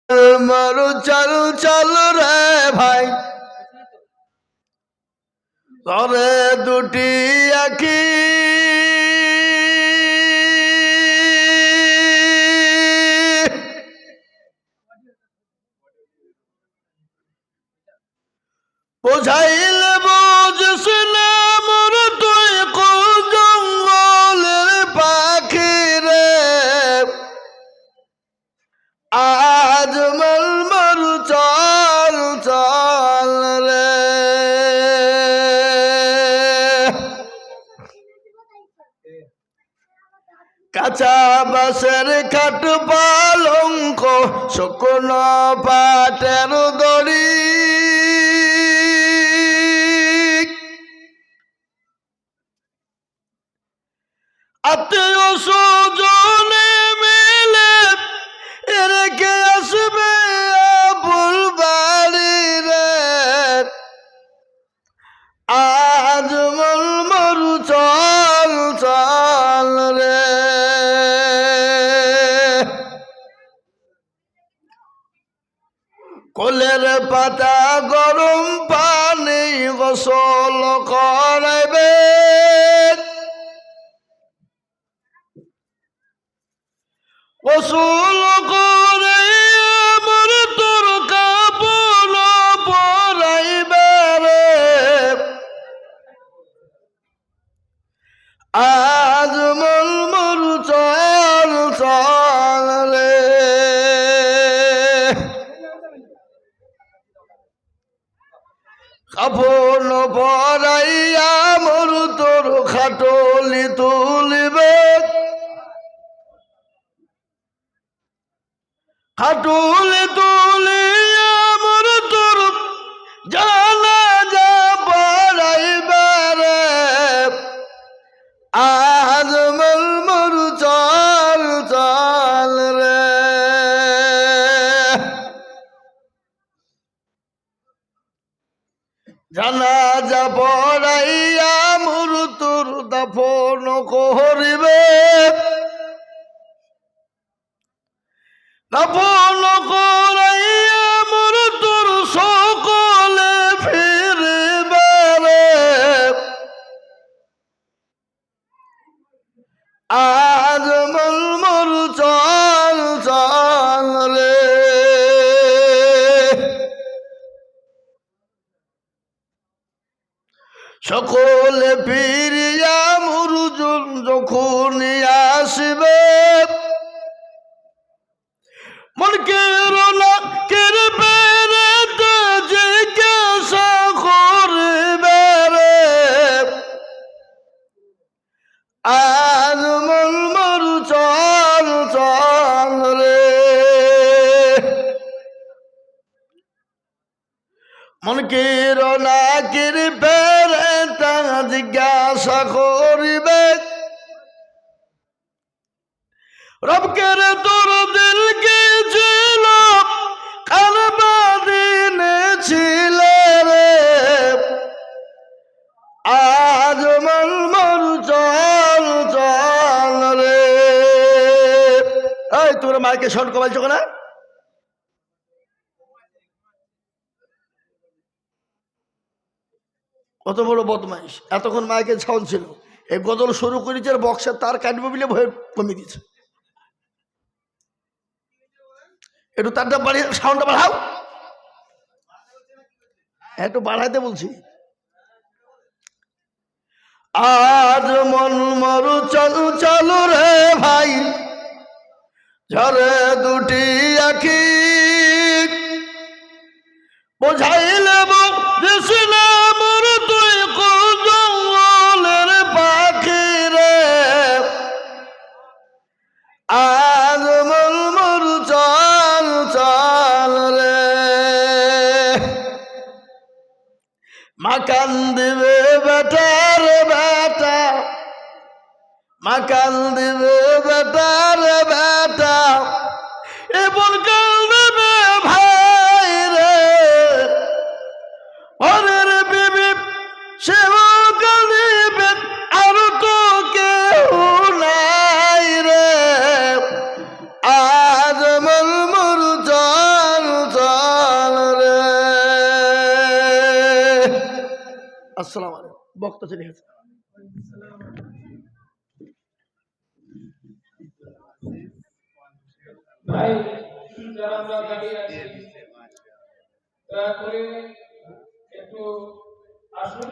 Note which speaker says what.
Speaker 1: মারু চল চল রে ভাই তরে দুটি আঁখি বুঝাইলে বুঝিস না মোর তুই কোন জঙ্গলের পাখি রে আজ মল মরু চল চল রে কাঁচা বাঁশের খাট পালঙ্ক শুকনো পাটের দড়ি আত্মীয় স্বজনে মিলে রেখে আসবে আপুর বাড়ি রে আজ মল মরু চল চল রে কোলের পাতা গরম পানি গোসল করাইবে গোসল করে আমার তোর কাপড় পরাইবে রে আজ মল মরু চল চল রে কাপড় পরাইয়া মরু তোর খাটলি তুলিবে খাটুলি তুলিয়া মর তোর জানাজা পড়াইবে রে আজ মল মরু চল চল রে জানাজা পড়াইয়া মর তোর দাফন করিবে দাফন করাইয়া মোর তোর সকলে ফিরবে রে আজ মল মরু চল চল রে সকলে ফিরিয়া মুরুজন যখন আসবে মনকের নাকের পেরেতে জিজ্ঞাসা করবে রে আজ মল মরু চল চল রে মনকের নাকের পেরেতে জিজ্ঞাসা করিবে রবকে রে তোর দিল কে ছিল কালবা দিনে ছিলে রে আজ মল মরু চল চল রে এই তোর মাইকে শর্ট কমাইছো না কত বড় বদমাইশ এতক্ষণ মাইকে সাউন্ড ছিল এই গজল শুরু করেছে বক্সে তার কাটবে বলে ভয় কমে দিয়েছে একটু তারটা বাড়িয়ে সাউন্ডটা বাড়াও একটু বাড়াইতে বলছি আজ মন মরু চল চল রে ভাই ঝরে দুটি আঁখি বোঝাইলে বুঝিস না মোর তুই কোন জঙ্গলের পাখি রে আজ মল মরু চল চল রে মাকান দিবে বেটার বেটা মাকান দিবে বেটার বেটা এমন কাল দেবে ভাই রে পরের বিবি সেও কাল দিবে আর তো কেউ নাই রে আজ মল মরু চল আসসালামু আলাইকুম। বক্তা চলে গেছে।
Speaker 2: ভাই যারা আমরা দাঁড়িয়ে আছি দয়া করে একটু আসুন।